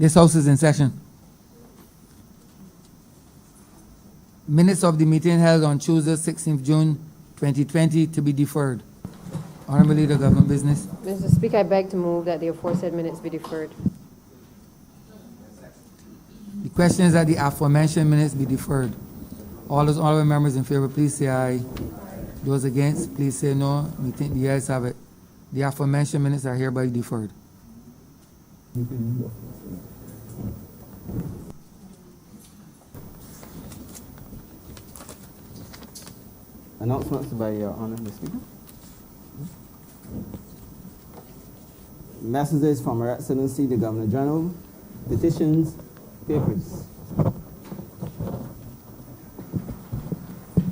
This House is in session. Minutes of the meeting held on Tuesday, 16th June 2020 to be deferred. Honorable Leader, Government Business. Mr. Speaker, I beg to move that the aforesaid minutes be deferred. The question is that the aforementioned minutes be deferred. All those honorable members in favor, please say aye. Those against, please say no. We think the ayes have it. The aforementioned minutes are hereby deferred. Announcements by your Honorable Speaker. Messages from Her Excellency the Governor General. Petitions, papers.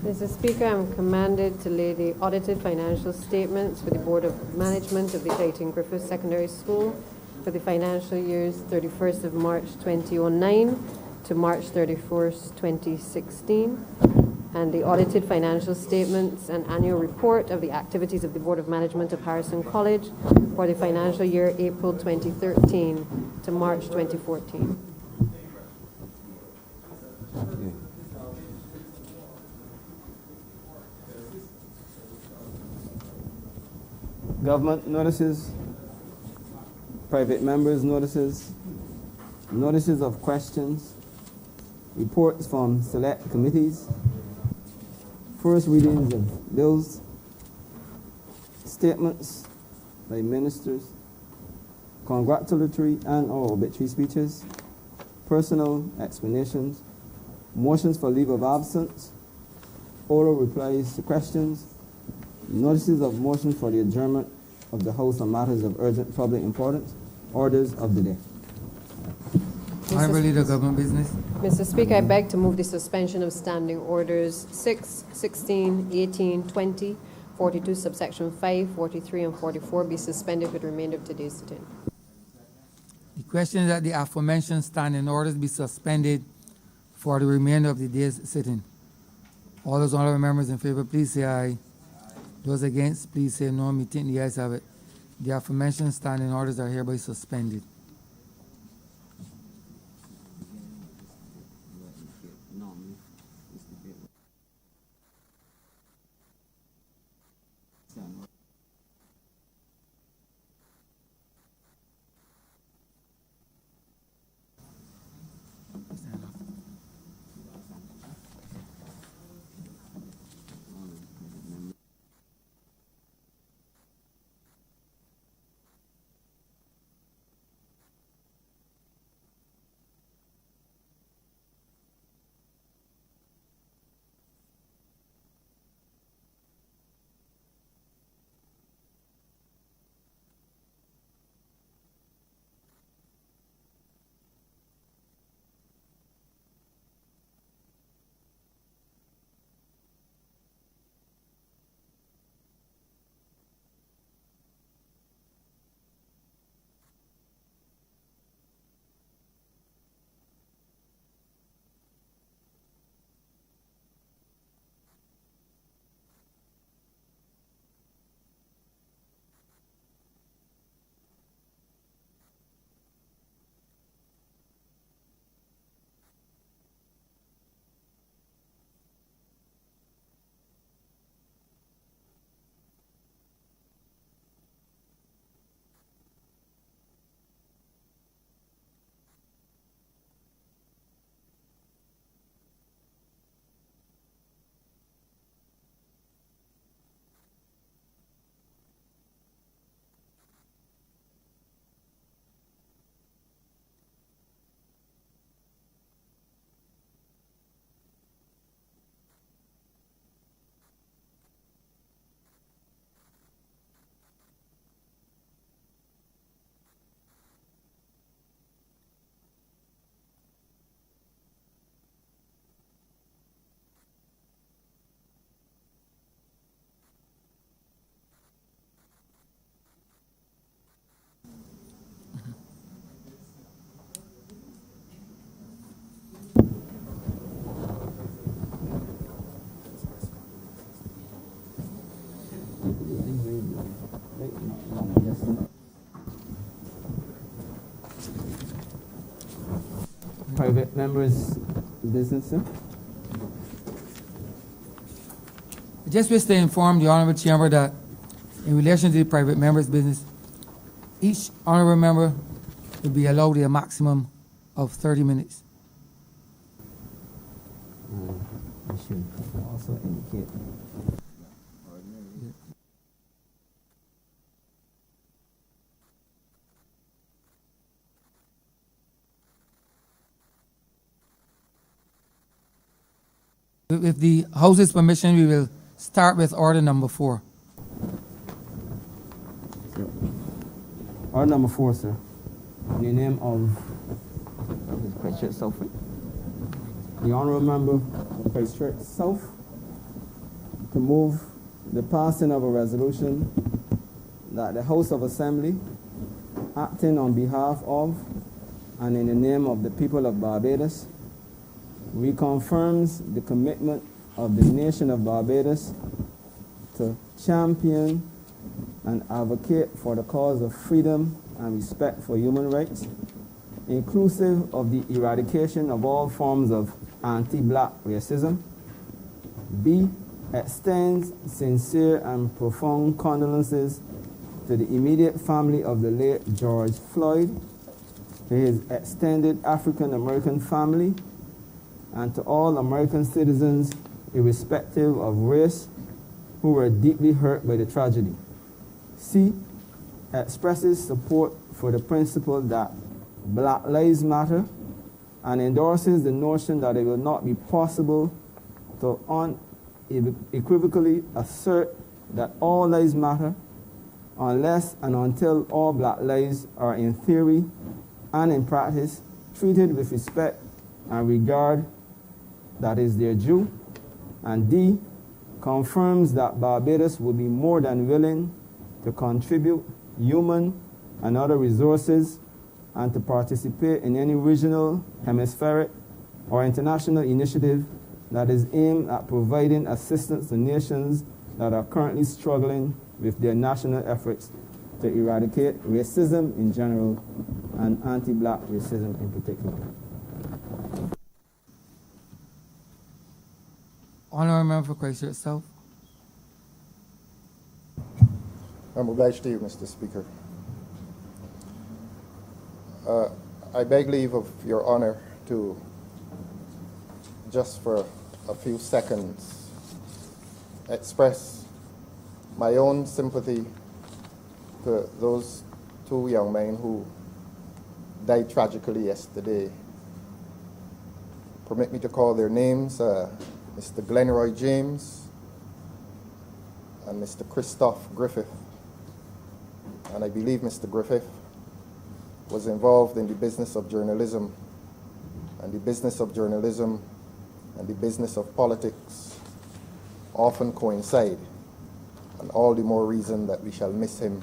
Mr. Speaker, I'm commanded to lay the audited financial statements for the Board of Management of the Clayton Griffith Secondary School for the financial years 31st of March 2009 to March 31st, 2016, and the audited financial statements and annual report of the activities of the Board of Management of Harrison College for the financial year April 2013 to March 2014. Okay. Government notices, private members' notices, notices of questions, reports from select committees, first readings of bills, statements by ministers, congratulatory and/or obituary speeches, personal explanations, motions for leave of absence, oral replies to questions, notices of motion for the adjournment of the House on matters of urgent public importance, orders of the day. Honorable Leader, Government Business. Mr. Speaker, I beg to move the suspension of standing orders 6, 16, 18, 20, 42, subsection 5, 43, and 44 be suspended for the remainder of today's sitting. The question is that the aforementioned standing orders be suspended for the remainder of the day's sitting. All those honorable members in favor, please say aye. Those against, please say no. Me think the ayes have it. The aforementioned standing orders are hereby suspended. private members' business, sir? I just wish to inform the Honorable Chamber that in relation to the private member's business, each honorable member will be allowed a maximum of 30 minutes. I should also indicate. With the House's permission, we will start with order number 4. Order number 4, sir. In the name of Christchurch South, the honorable member of Christchurch South, to move the passing of a resolution that the House of Assembly, acting on behalf of and in the name of the people of Barbados, reconfirms the commitment of the nation of Barbados to champion and advocate for the cause of freedom and respect for human rights, inclusive of the eradication of all forms of anti-black racism. B, extends sincere and profound condolences to the immediate family of the late George Floyd, to his extended African American family, and to all American citizens, irrespective of race, who were deeply hurt by the tragedy. C, expresses support for the principle that Black Lives Matter and endorses the notion that it will not be possible to unequivocally assert that all lives matter unless and until all black lives are in theory and in practice treated with respect and regard that is their due. And D, confirms that Barbados will be more than willing to contribute human and other resources and to participate in any regional, hemispheric, or international initiative that is aimed at providing assistance to nations that are currently struggling with their national efforts to eradicate racism in general and anti-black racism in particular. Honorable member for Christchurch South. I'm obliged to you, Mr. Speaker. I beg leave of your honor to, just for a few seconds, express my own sympathy to those two young men who died tragically yesterday. Permit me to call their names, Mr. Glenroy James and Mr. Christoph Griffith. And I believe Mr. Griffith was involved in the business of journalism, and the business of journalism and the business of politics often coincide, and all the more reason that we shall miss him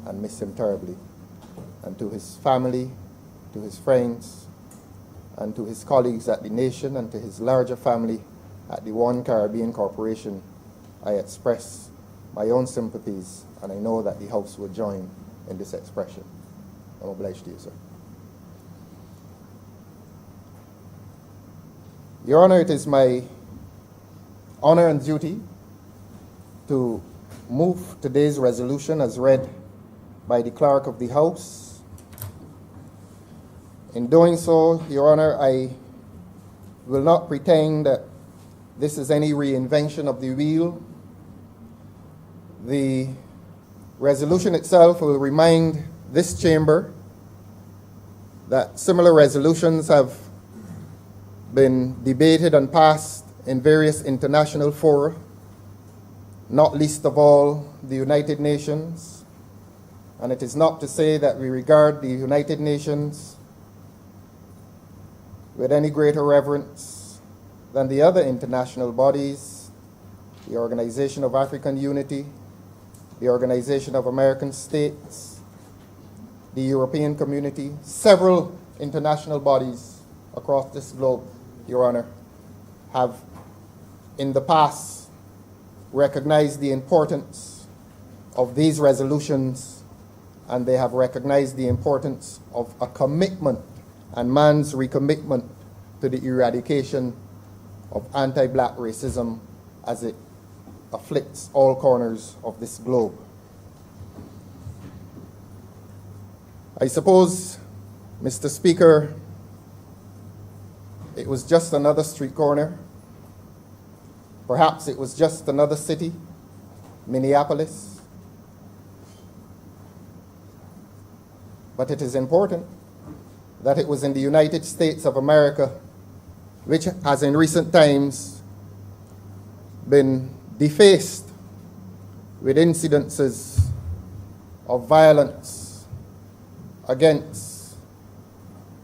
and miss him terribly. And to his family, to his friends, and to his colleagues at the nation, and to his larger family at the One Caribbean Corporation, I express my own sympathies, and I know that the House will join in this expression. I'm obliged to you, sir. Your Honor, it is my honor and duty to move today's resolution as read by the Clerk of the House. In doing so, Your Honor, I will not pretend that this is any reinvention of the wheel. The resolution itself will remind this chamber that similar resolutions have been debated and passed in various international fora, not least of all the United Nations. And it is not to say that we regard the United Nations with any greater reverence than the other international bodies, the Organization of African Unity, the Organization of American States, the European Community, several international bodies across this globe, Your Honor, have in the past recognized the importance of these resolutions, and they have recognized the importance of a commitment and man's recommitment to the eradication of anti-black racism as it afflicts all corners of this globe. I suppose, Mr. Speaker, it was just another street corner. Perhaps it was just another city, Minneapolis. But it is important that it was in the United States of America, which has in recent times been defaced with incidences of violence against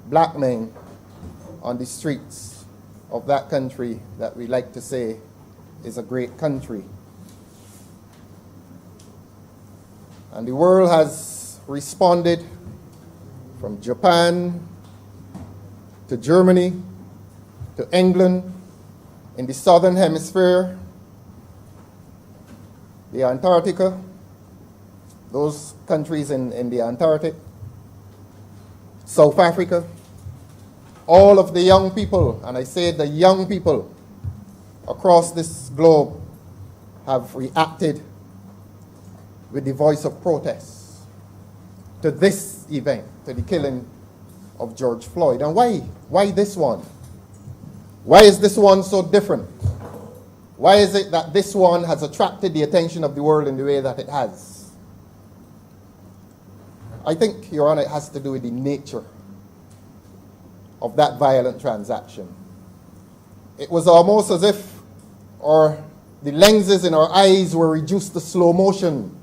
black men on the streets of that country that we like to say is a great country. And the world has responded from Japan to Germany to England in the southern hemisphere, the Antarctica, those countries in the Antarctic, South Africa, all of the young people, and I say the young people across this globe have reacted with the voice of protest to this event, to the killing of George Floyd. And why? Why this one? Why is this one so different? Why is it that this one has attracted the attention of the world in the way that it has? I think, Your Honor, it has to do with the nature of that violent transaction. It was almost as if the lenses in our eyes were reduced to slow motion.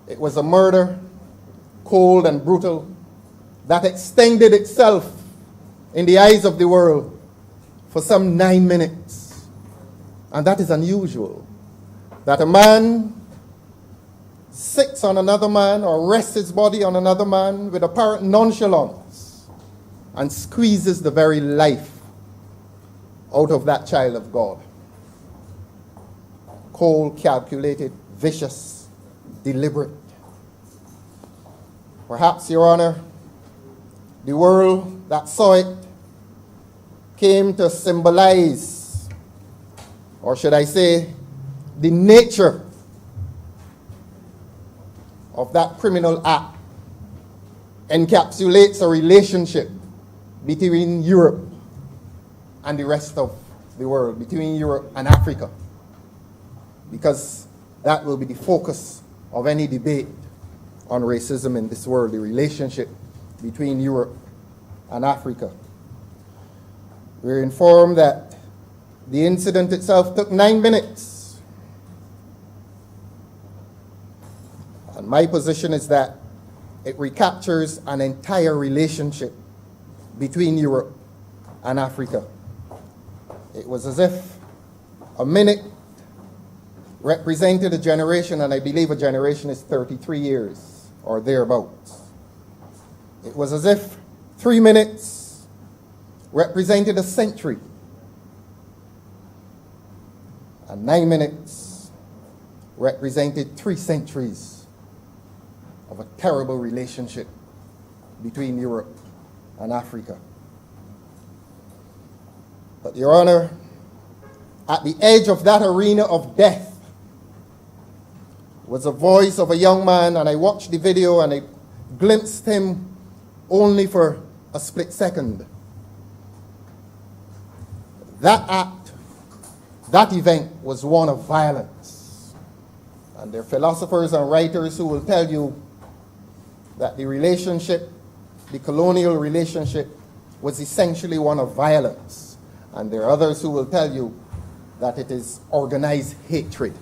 It was a murder, cold and brutal, that extended itself in the eyes of the world for some 9 minutes. And that is unusual. That a man sits on another man or rests his body on another man with apparent nonchalance and squeezes the very life out of that child of God. Cold, calculated, vicious, deliberate. Perhaps, Your Honor, the world that saw it came to symbolize, or should I say, the nature of that criminal act encapsulates a relationship between Europe and the rest of the world, between Europe and Africa, because that will be the focus of any debate on racism in this world, the relationship between Europe and Africa. We're informed that the incident itself took 9 minutes. And my position is that it recaptures an entire relationship between Europe and Africa. It was as if a minute represented a generation, and I believe a generation is 33 years or thereabouts. It was as if 3 minutes represented a century, and 9 minutes represented 3 centuries of a terrible relationship between Europe and Africa. But, Your Honor, at the edge of that arena of death was a voice of a young man, and I watched the video and I glimpsed him only for a split second. That act, that event was one of violence. And there are philosophers and writers who will tell you that the relationship, the colonial relationship, was essentially one of violence. And there are others who will tell you that it is organized hatred.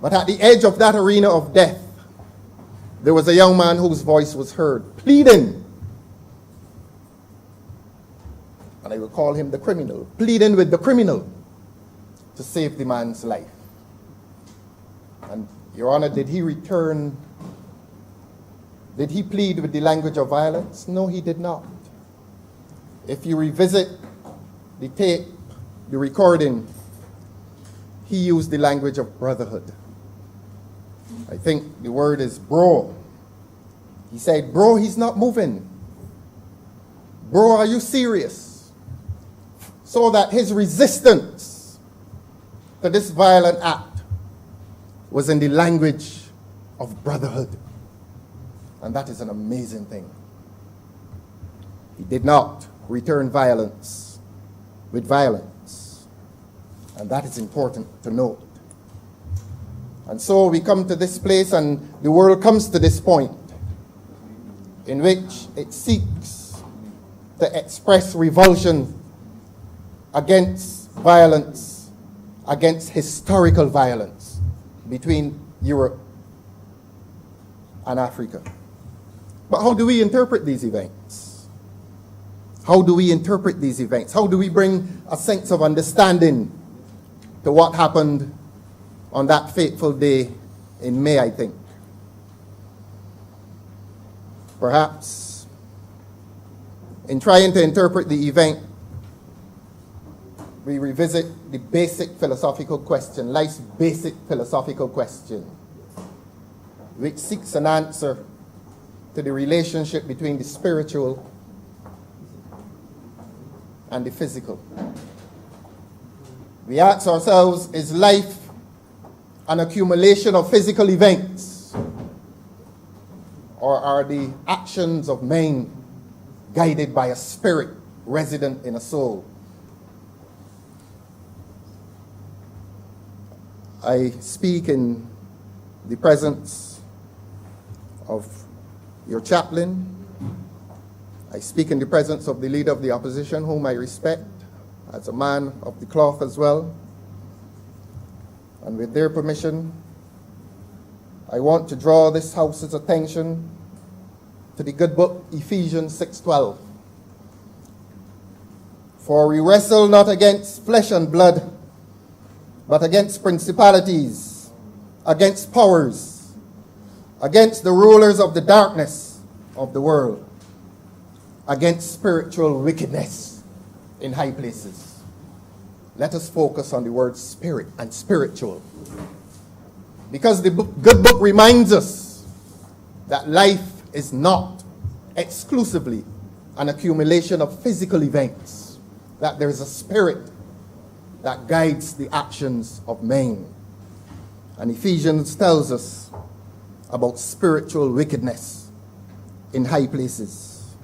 But at the edge of that arena of death, there was a young man whose voice was heard, pleading. And I will call him the criminal, pleading with the criminal to save the man's life. And, Your Honor, did he plead with the language of violence? No, he did not. If you revisit the tape, the recording, he used the language of brotherhood. I think the word is bro. He said, bro, he's not moving. Bro, are you serious? So that his resistance to this violent act was in the language of brotherhood. And that is an amazing thing. He did not return violence with violence. And that is important to note. And so we come to this place, and the world comes to this point in which it seeks to express revulsion against violence, against historical violence between Europe and Africa. But how do we interpret these events? How do we interpret these events? How do we bring a sense of understanding to what happened on that fateful day in May, I think? Perhaps in trying to interpret the event, we revisit the basic philosophical question, life's basic philosophical question, which seeks an answer to the relationship between the spiritual and the physical. We ask ourselves, is life an accumulation of physical events, or are the actions of men guided by a spirit resident in a soul? I speak in the presence of your chaplain. I speak in the presence of the leader of the opposition, whom I respect as a man of the cloth as well. And with their permission, I want to draw this house's attention to the good book, Ephesians 6:12. For we wrestle not against flesh and blood, but against principalities, against powers, against the rulers of the darkness of the world, against spiritual wickedness in high places. Let us focus on the word spirit and spiritual, because the good book reminds us that life is not exclusively an accumulation of physical events, that there is a spirit that guides the actions of men. And Ephesians tells us about spiritual wickedness in high places.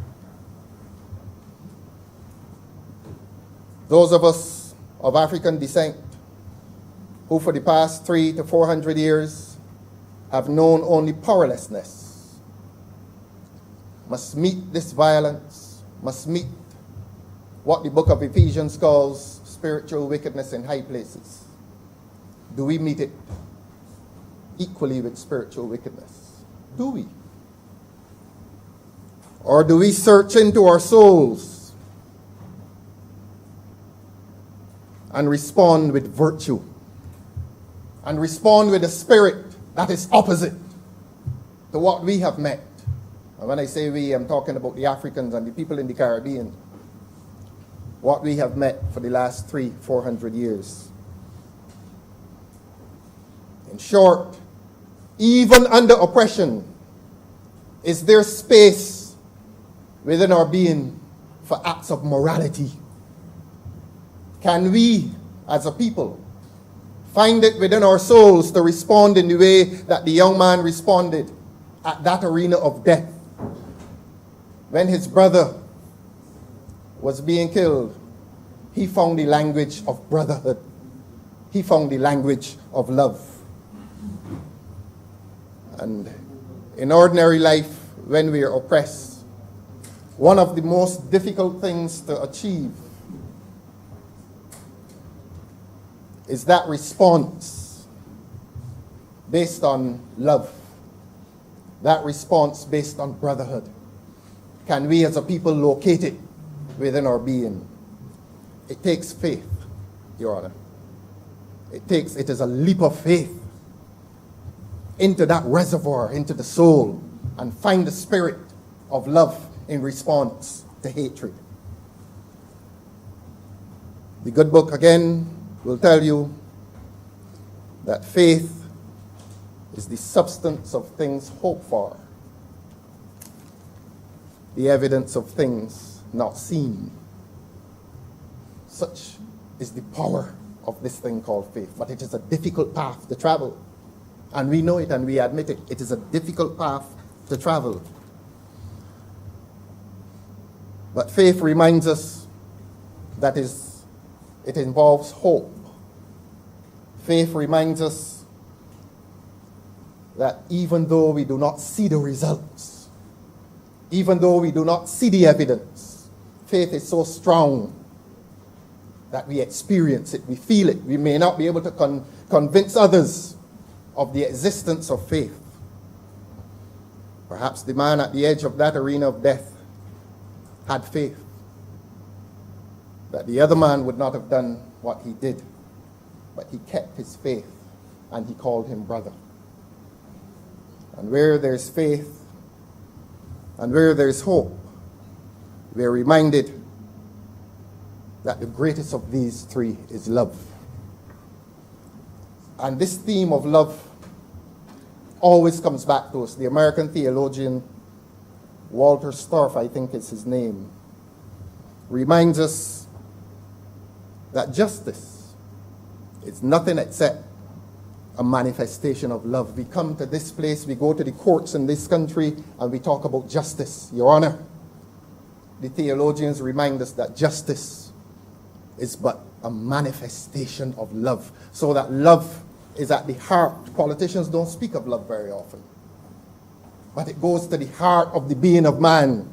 Those of us of African descent who for the past 300 to 400 years have known only powerlessness must meet this violence, must meet what the book of Ephesians calls spiritual wickedness in high places. Do we meet it equally with spiritual wickedness? Do we? Or do we search into our souls and respond with virtue, and respond with a spirit that is opposite to what we have met? And when I say we, I'm talking about the Africans and the people in the Caribbean, what we have met for the last 300-400 years. In short, even under oppression, is there space within our being for acts of morality? Can we, as a people, find it within our souls to respond in the way that the young man responded at that arena of death when his brother was being killed? He found the language of brotherhood. He found the language of love. And in ordinary life, when we are oppressed, one of the most difficult things to achieve is that response based on love, that response based on brotherhood. Can we as a people locate it within our being? It takes faith, Your Honor. It is a leap of faith into that reservoir, into the soul, and find the spirit of love in response to hatred. The good book, again, will tell you that faith is the substance of things hoped for, the evidence of things not seen. Such is the power of this thing called faith. But it is a difficult path to travel. And we know it and we admit it. It is a difficult path to travel. But faith reminds us that it involves hope. Faith reminds us that even though we do not see the results, even though we do not see the evidence, faith is so strong that we experience it, we feel it. We may not be able to convince others of the existence of faith. Perhaps the man at the edge of that arena of death had faith that the other man would not have done what he did, but he kept his faith and he called him brother. And where there's faith and where there's hope, we're reminded that the greatest of these three is love. And this theme of love always comes back to us. The American theologian Walter Storff, I think is his name, reminds us that justice is nothing except a manifestation of love. We come to this place, we go to the courts in this country, and we talk about justice. Your Honor, the theologians remind us that justice is but a manifestation of love. So that love is at the heart. Politicians don't speak of love very often. But it goes to the heart of the being of man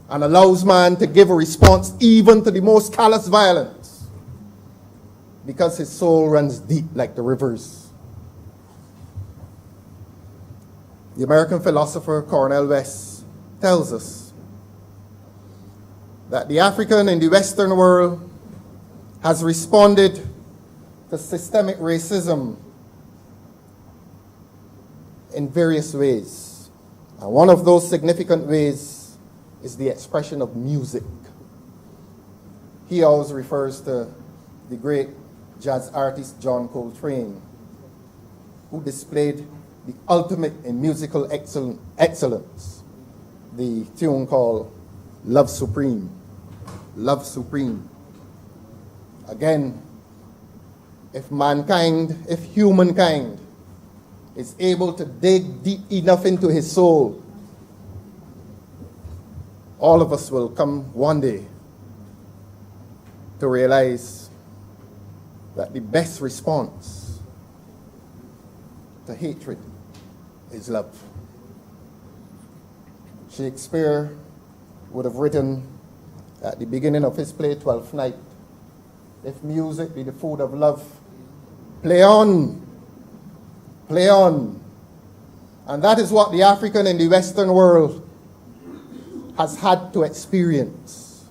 and allows man to give a response even to the most callous violence because his soul runs deep like the rivers. The American philosopher Cornel West tells us that the African in the Western world has responded to systemic racism in various ways. And one of those significant ways is the expression of music. He always refers to the great jazz artist John Coltrane, who displayed the ultimate in musical excellence, the tune called Love Supreme. Love Supreme. Again, if humankind is able to dig deep enough into his soul, all of us will come one day to realize that the best response to hatred is love. Shakespeare would have written at the beginning of his play, Twelfth Night, if music be the food of love, play on, play on. And that is what the African in the Western world has had to experience.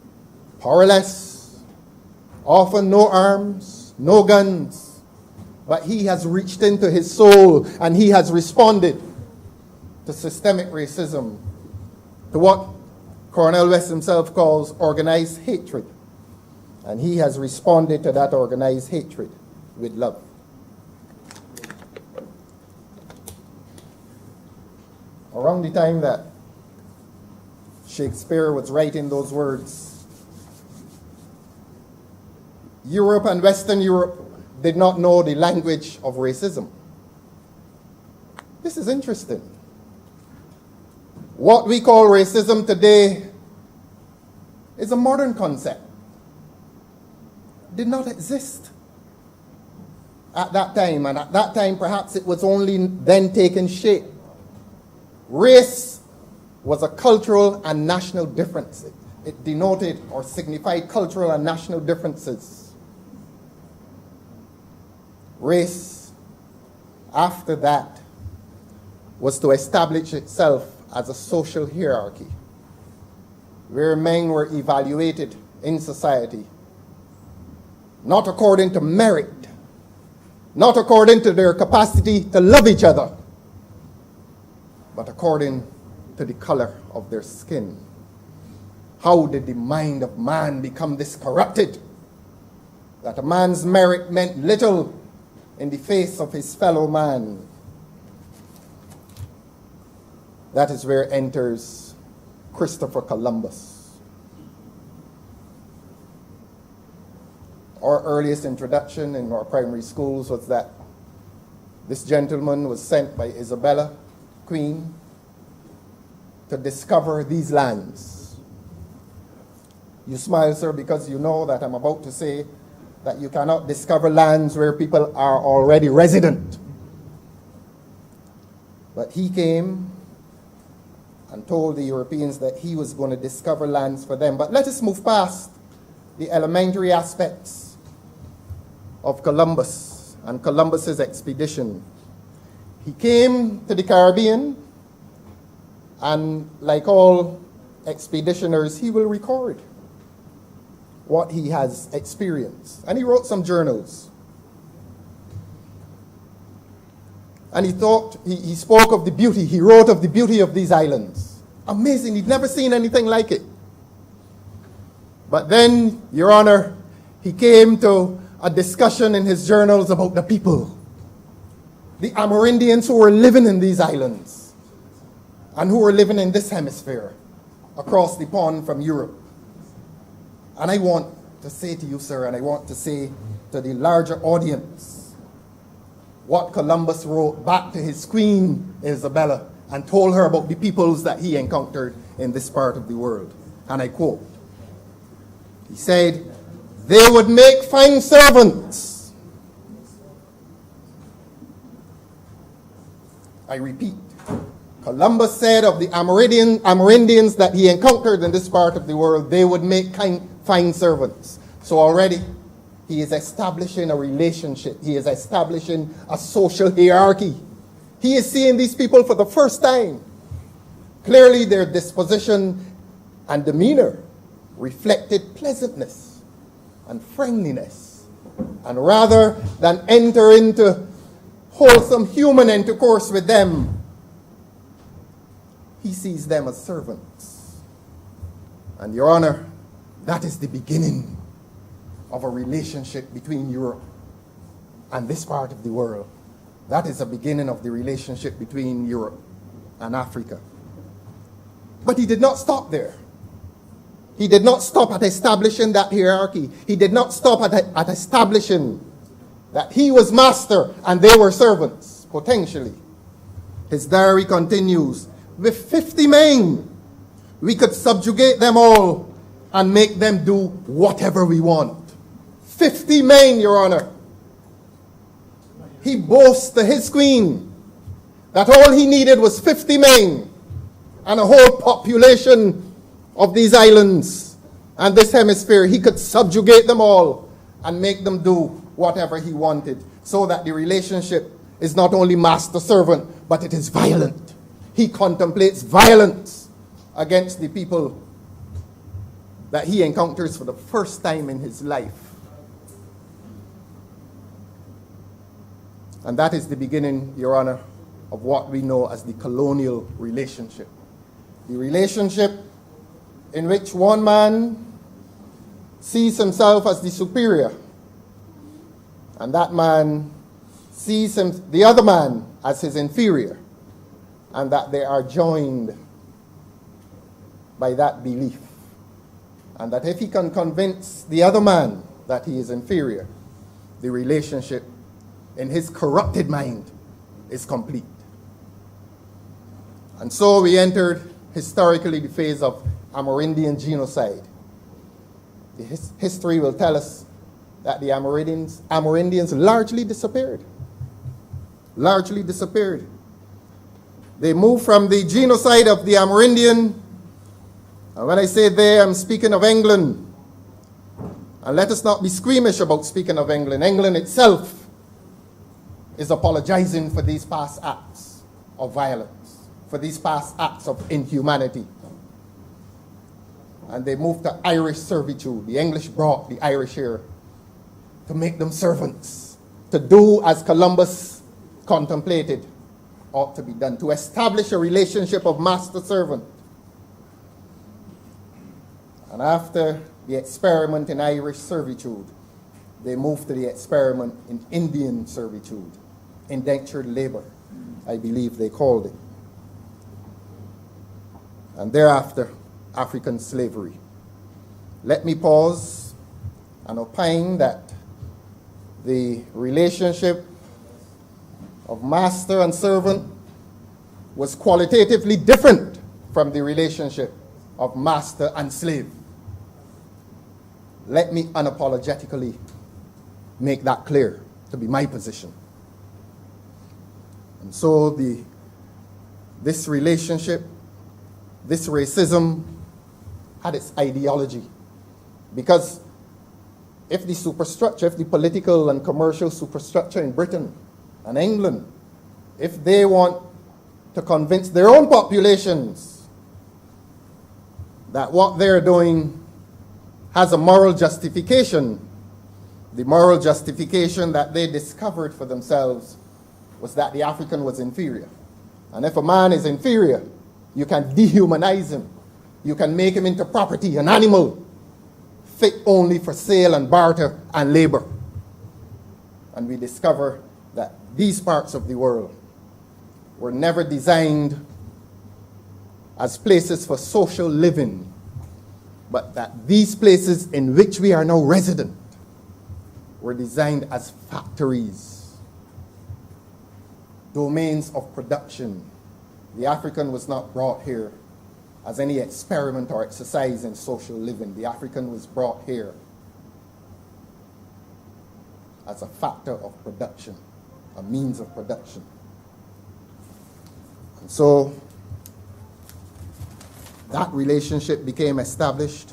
Powerless, often no arms, no guns, but he has reached into his soul and he has responded to systemic racism, to what Cornel West himself calls organized hatred. And he has responded to that organized hatred with love. Around the time that Shakespeare was writing those words, Europe and Western Europe did not know the language of racism. This is interesting. What we call racism today is a modern concept. Did not exist at that time, and at that time perhaps it was only then taking shape. Race was a cultural and national difference. It denoted or signified cultural and national differences. Race, after that, was to establish itself as a social hierarchy, where men were evaluated in society, not according to merit, not according to their capacity to love each other, but according to the color of their skin. How did the mind of man become this corrupted, that a man's merit meant little in the face of his fellow man? That is where enters Christopher Columbus. our earliest introduction in our primary schools was that this gentleman was sent by Isabella, Queen, to discover these lands. You smile, sir, because you know that I'm about to say that you cannot discover lands where people are already resident. But he came and told the Europeans that he was going to discover lands for them. But let us move past the elementary aspects of Columbus and Columbus's expedition. He came to the Caribbean, and like all expeditioners, he will record what he has experienced. And he wrote some journals. And he spoke of the beauty, he wrote of the beauty of these islands. Amazing, he'd never seen anything like it. But then, Your Honor, he came to a discussion in his journals about the people, the Amerindians who were living in these islands and who were living in this hemisphere across the pond from Europe. And I want to say to you, sir, and I want to say to the larger audience, what Columbus wrote back to his queen, Isabella, and told her about the peoples that he encountered in this part of the world. And I quote, he said, "They would make fine servants." I repeat, Columbus said of the Amerindians that he encountered in this part of the world, they would make fine servants. So already, he is establishing a relationship. He is establishing a social hierarchy. He is seeing these people for the first time. Clearly, their disposition and demeanor reflected pleasantness and friendliness. And rather than enter into wholesome human intercourse with them, he sees them as servants. And Your Honor, that is the beginning of a relationship between Europe and this part of the world. That is the beginning of the relationship between Europe and Africa. But he did not stop there. He did not stop at establishing that hierarchy. He did not stop at establishing that he was master and they were servants, potentially. His diary continues, "With 50 men, we could subjugate them all and make them do whatever we want." 50 men, Your Honor. He boasts to his queen that all he needed was 50 men and a whole population of these islands and this hemisphere. He could subjugate them all and make them do whatever he wanted, so that the relationship is not only master-servant, but it is violent. He contemplates violence against the people that he encounters for the first time in his life. And that is the beginning, Your Honor, of what we know as the colonial relationship. The relationship in which one man sees himself as the superior, and that man sees the other man as his inferior, and that they are joined by that belief. And that if he can convince the other man that he is inferior, the relationship in his corrupted mind is complete. And so we entered historically the phase of Amerindian genocide. The history will tell us that the Amerindians largely disappeared. Largely disappeared. They moved from the genocide of the Amerindian, and when I say they, I'm speaking of England. And let us not be squeamish about speaking of England. England itself is apologizing for these past acts of violence, for these past acts of inhumanity. And they moved to Irish servitude. The English brought the Irish here to make them servants, to do as Columbus contemplated ought to be done, to establish a relationship of master-servant. And after the experiment in Irish servitude, they moved to the experiment in Indian servitude, indentured labor, I believe they called it. And thereafter, African slavery. Let me pause and opine that the relationship of master and servant was qualitatively different from the relationship of master and slave. Let me unapologetically make that clear to be my position. And so this relationship, this racism had its ideology. Because if the superstructure, if the political and commercial superstructure in Britain and England, if they want to convince their own populations that what they're doing has a moral justification, the moral justification that they discovered for themselves was that the African was inferior. And if a man is inferior, you can dehumanize him. You can make him into property, an animal, fit only for sale and barter and labor. And we discover that these parts of the world were never designed as places for social living, but that these places in which we are now resident were designed as factories, domains of production. The African was not brought here as any experiment or exercise in social living. The African was brought here as a factor of production, a means of production. And so that relationship became established.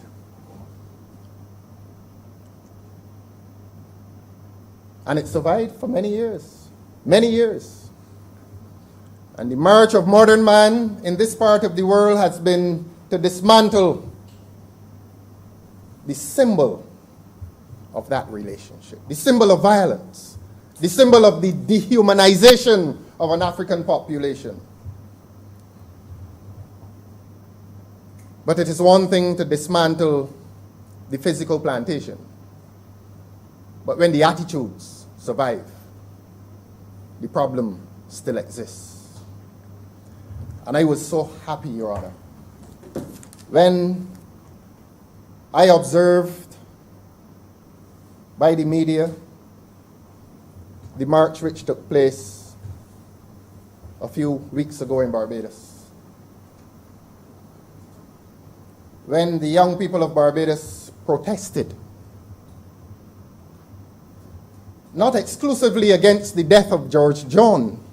And it survived for many years, many years. And the march of modern man in this part of the world has been to dismantle the symbol of that relationship, the symbol of violence, the symbol of the dehumanization of an African population. But it is one thing to dismantle the physical plantation. But when the attitudes survive, the problem still exists. And I was so happy, Your Honor, when I observed by the media the march which took place a few weeks ago in Barbados. When the young people of Barbados protested, not exclusively against the death of George John,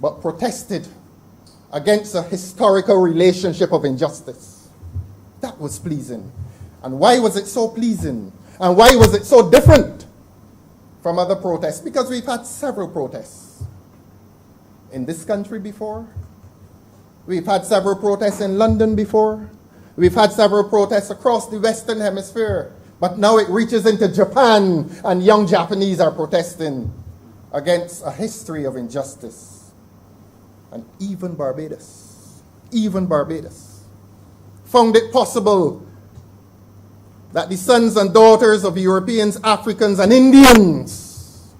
but protested against a historical relationship of injustice. That was pleasing. And why was it so pleasing? And why was it so different from other protests? Because we've had several protests in this country before. We've had several protests in London before. We've had several protests across the Western Hemisphere. But now it reaches into Japan, and young Japanese are protesting against a history of injustice. And even Barbados found it possible that the sons and daughters of Europeans, Africans, and Indians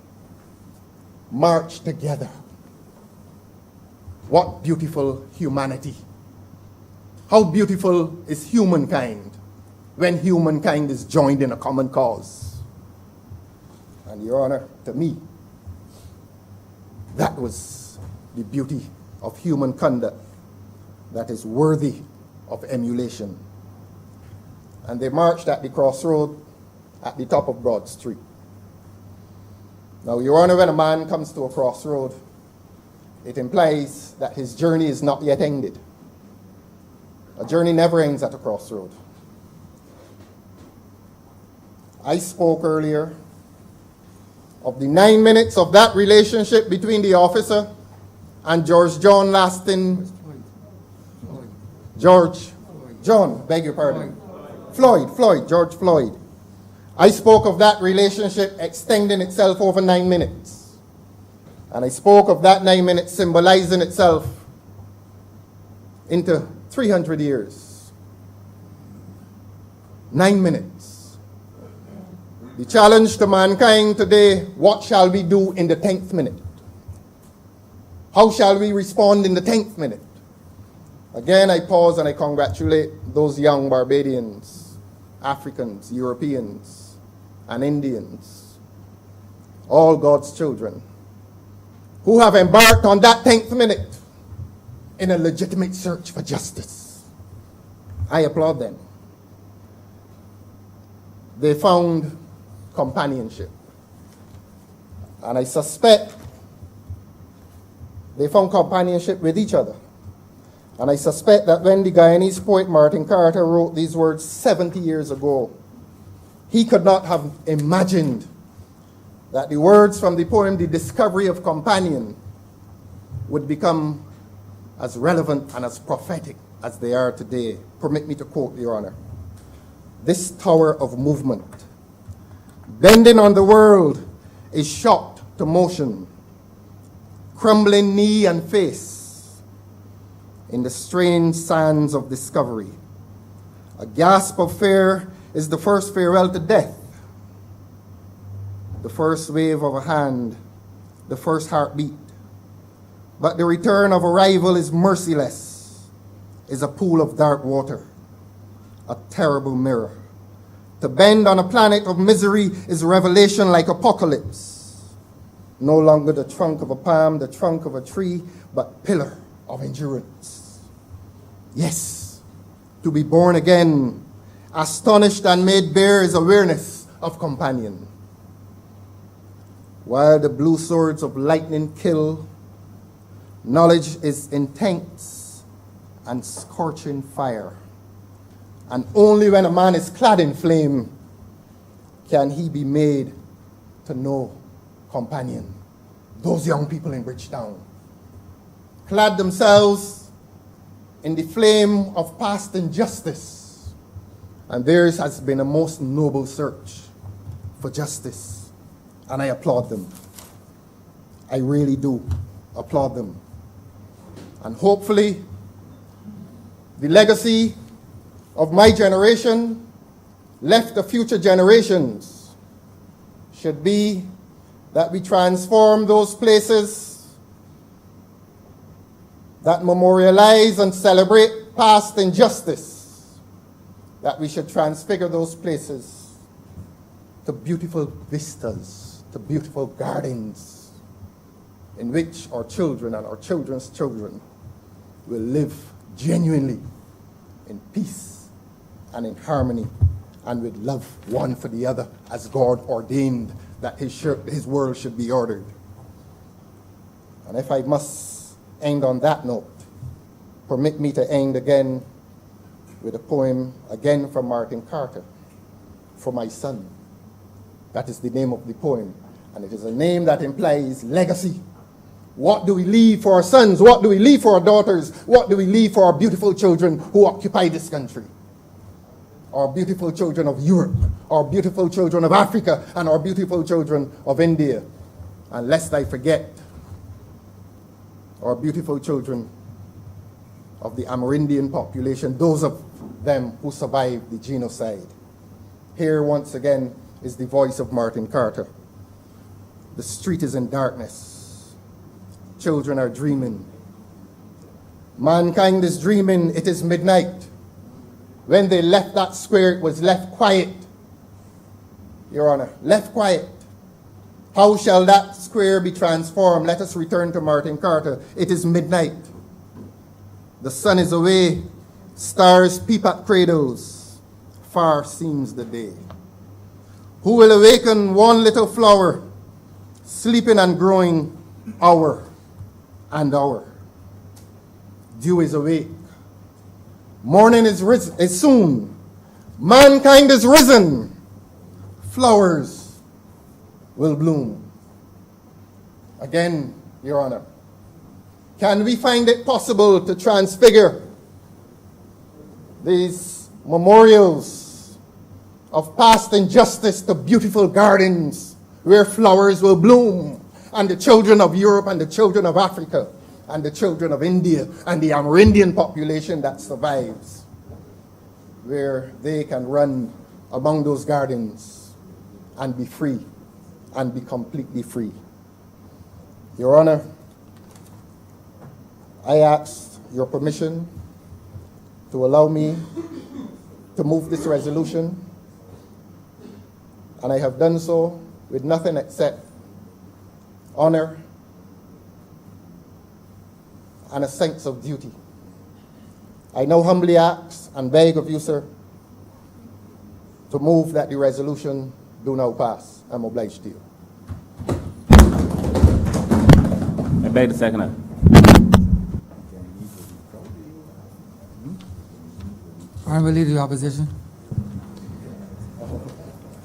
march together. What beautiful humanity. How beautiful is humankind when humankind is joined in a common cause. And Your Honor, to me, that was the beauty of human conduct that is worthy of emulation. And they marched at the crossroad at the top of Broad Street. Now, Your Honor, when a man comes to a crossroad, it implies that his journey is not yet ended. A journey never ends at a crossroad. I spoke earlier of the 9 minutes of that relationship between the officer and George John lasting. George John, beg your pardon. George Floyd. I spoke of that relationship extending itself over 9 minutes. And I spoke of that 9 minutes symbolizing itself into 300 years. 9 minutes. The challenge to mankind today, what shall we do in the 10th minute? How shall we respond in the 10th minute? Again, I pause and I congratulate those young Barbadians, Africans, Europeans, and Indians all God's children who have embarked on that 10th minute in a legitimate search for justice. I applaud them. They found companionship. And I suspect they found companionship with each other. And I suspect that when the Guyanese poet Martin Carter wrote these words 70 years ago, he could not have imagined that the words from the poem, The Discovery of Companion, would become as relevant and as prophetic as they are today. Permit me to quote, Your Honor. This tower of movement, bending on the world, is shocked to motion, crumbling knee and face in the strange sands of discovery. A gasp of fear is the first farewell to death, the first wave of a hand, the first heartbeat. But the return of arrival is merciless, is a pool of dark water, a terrible mirror. To bend on a planet of misery is revelation like apocalypse. No longer the trunk of a palm, the trunk of a tree, but pillar of endurance. Yes, to be born again, astonished and made bare is awareness of companion. While the blue swords of lightning kill, knowledge is intense and scorching fire. And only when a man is clad in flame can he be made to know companion. Those young people in Bridgetown clad themselves in the flame of past injustice, and theirs has been a most noble search for justice. And I applaud them. I really do applaud them. And hopefully, the legacy of my generation left to future generations should be that we transform those places that memorialize and celebrate past injustice, that we should transfigure those places to beautiful vistas, to beautiful gardens in which our children and our children's children will live genuinely in peace and in harmony and with love one for the other as God ordained that his world should be ordered. And if I must end on that note, permit me to end again with a poem again from Martin Carter, For My Son. That is the name of the poem, and it is a name that implies legacy. What do we leave for our sons? What do we leave for our daughters? What do we leave for our beautiful children who occupy this country? Our beautiful children of Europe, our beautiful children of Africa, and our beautiful children of India. And lest I forget, our beautiful children of the Amerindian population, those of them who survived the genocide. Here once again is the voice of Martin Carter. The street is in darkness. Children are dreaming. Mankind is dreaming. It is midnight. When they left that square, it was left quiet. Your Honor, left quiet. How shall that square be transformed? Let us return to Martin Carter. It is midnight. The sun is away. Stars peep at cradles. Far seems the day. Who will awaken one little flower, sleeping and growing hour and hour? Dew is awake. Morning is soon. Mankind is risen. Flowers will bloom. Again, Your Honor, can we find it possible to transfigure these memorials of past injustice to beautiful gardens where flowers will bloom, and the children of Europe and the children of Africa and the children of India and the Amerindian population that survives, where they can run among those gardens and be free and be completely free. Your Honor, I ask your permission to allow me to move this resolution, and I have done so with nothing except honor, and a sense of duty. I now humbly ask and beg of you, sir, to move that the resolution do now pass. I'm obliged to you. I beg to second that. Honorable Leader of the Opposition.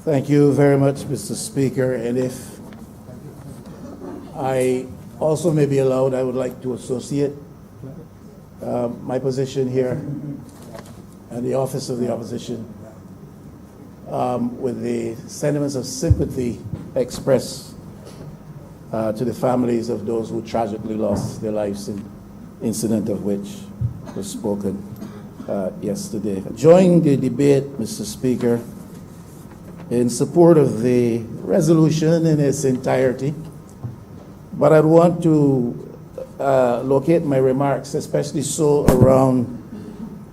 Thank you very much, Mr. Speaker. And if I also may be allowed, I would like to associate my position here and the office of the opposition with the sentiments of sympathy expressed to the families of those who tragically lost their lives in incident of which was spoken yesterday. Join the debate, Mr. Speaker, in support of the resolution in its entirety, but I'd want to locate my remarks, especially so around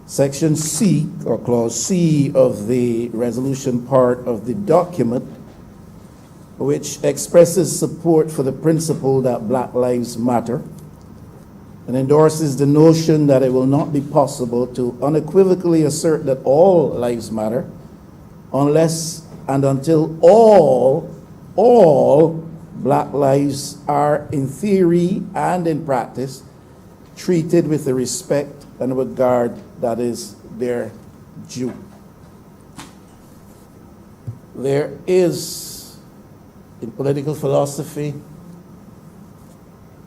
Section C, or Clause C of the resolution part of the document, which expresses support for the principle that Black Lives Matter and endorses the notion that it will not be possible to unequivocally assert that all lives matter unless and until all Black lives are, in theory and in practice, treated with the respect and regard that is their due. There is, in political philosophy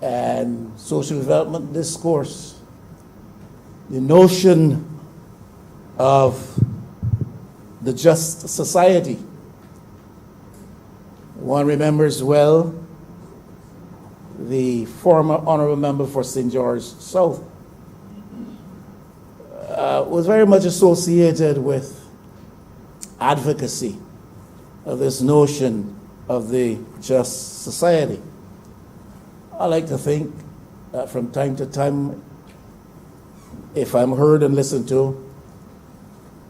and social development discourse, the notion of the just society. One remembers well the former honorable member for St. George South was very much associated with advocacy of this notion of the just society. I like to think that from time to time, if I'm heard and listened to,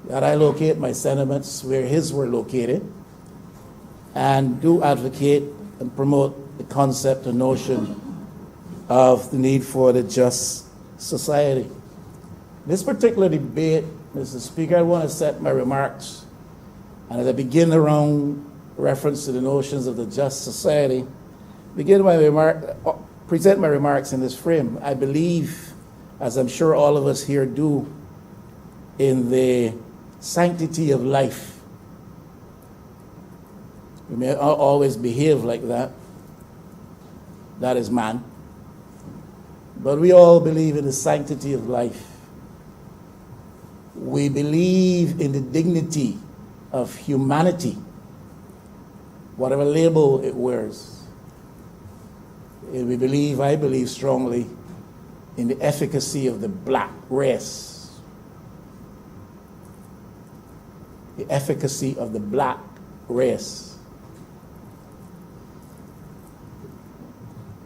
that I locate my sentiments where his were located and do advocate and promote the concept and notion of the need for the just society. This particular debate, Mr. Speaker, I want to set my remarks, and as I begin around reference to the notions of the just society, present my remarks in this frame. I believe, as I'm sure all of us here do, in the sanctity of life. We may not always behave like that. That is man. But we all believe in the sanctity of life. We believe in the dignity of humanity, whatever label it wears. And I believe strongly in the efficacy of the black race. The efficacy of the black race.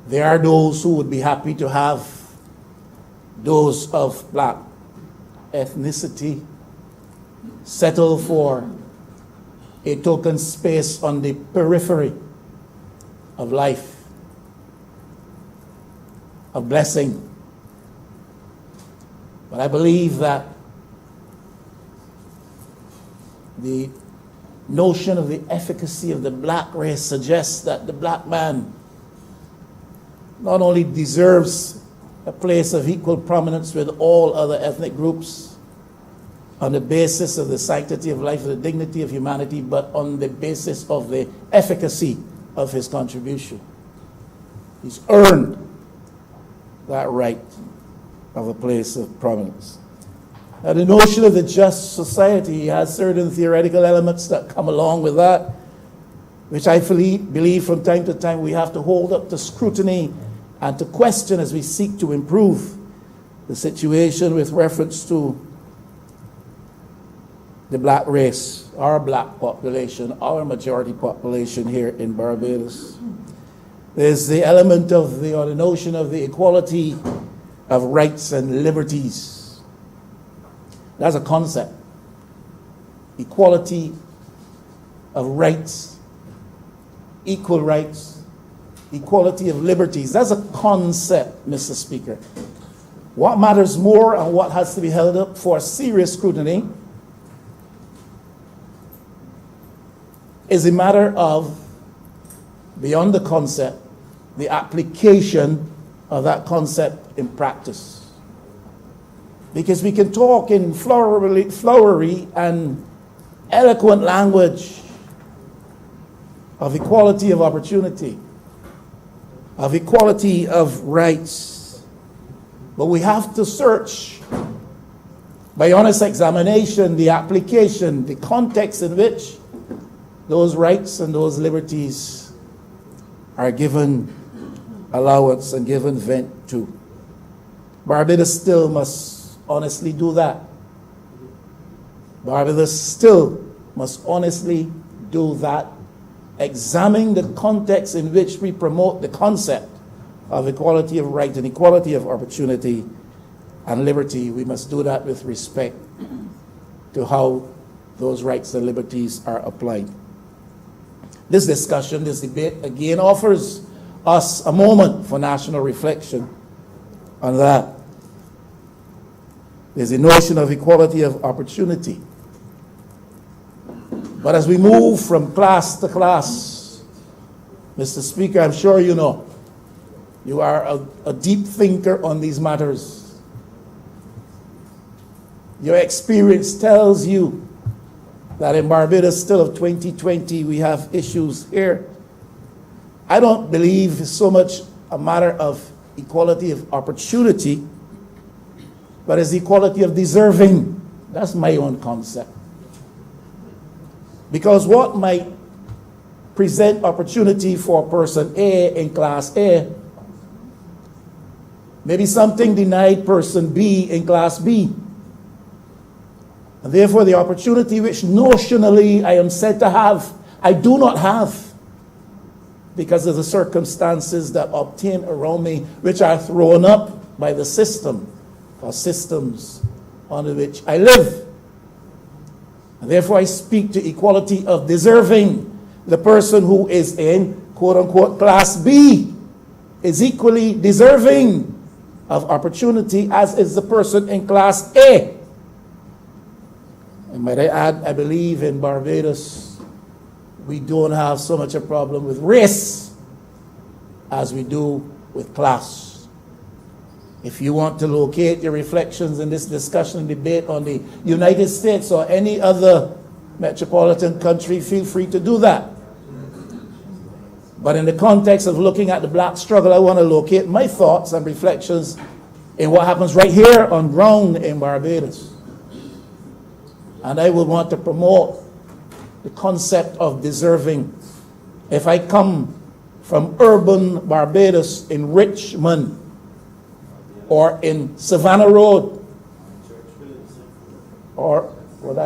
There are those who would be happy to have those of black ethnicity settle for a token space on the periphery of life, of blessing. But I believe that the notion of the efficacy of the black race suggests that the black man not only deserves a place of equal prominence with all other ethnic groups on the basis of the sanctity of life and the dignity of humanity, but on the basis of the efficacy of his contribution. He's earned that right of a place of prominence. Now, the notion of the just society has certain theoretical elements that come along with that, which I believe from time to time we have to hold up to scrutiny and to question as we seek to improve the situation with reference to the black race, our black population, our majority population here in Barbados. There's the element of the notion of the equality of rights and liberties. That's a concept. Equality of rights, equal rights, equality of liberties. That's a concept, Mr. Speaker. What matters more and what has to be held up for serious scrutiny is a matter of, beyond the concept, the application of that concept in practice. Because we can talk in flowery and eloquent language of equality of opportunity, of equality of rights, but we have to search by honest examination the application, the context in which those rights and those liberties are given allowance and given vent to. Barbados still must honestly do that. Barbados still must honestly do that. Examine the context in which we promote the concept of equality of right and equality of opportunity and liberty. We must do that with respect to how those rights and liberties are applied. This discussion, this debate, again offers us a moment for national reflection on that. There's a notion of equality of opportunity. But as we move from class to class, Mr. Speaker, I'm sure you know, you are a deep thinker on these matters. Your experience tells you that in Barbados still of 2020, we have issues here. I don't believe it's so much a matter of equality of opportunity, but it's equality of deserving. That's my own concept. Because what might present opportunity for person A in class A may be something denied person B in class B. And therefore the opportunity which notionally I am said to have, I do not have because of the circumstances that obtain around me, which are thrown up by the system or systems under which I live. And therefore I speak to equality of deserving. The person who is in quote-unquote class B is equally deserving of opportunity as is the person in class A. And might I add, I believe in Barbados, we don't have so much a problem with race as we do with class. If you want to locate your reflections in this discussion and debate on the United States or any other metropolitan country, feel free to do that. But in the context of looking at the black struggle, I want to locate my thoughts and reflections in what happens right here on ground in Barbados. And I would want to promote the concept of deserving. If I come from urban Barbados in Richmond or in Savannah Road or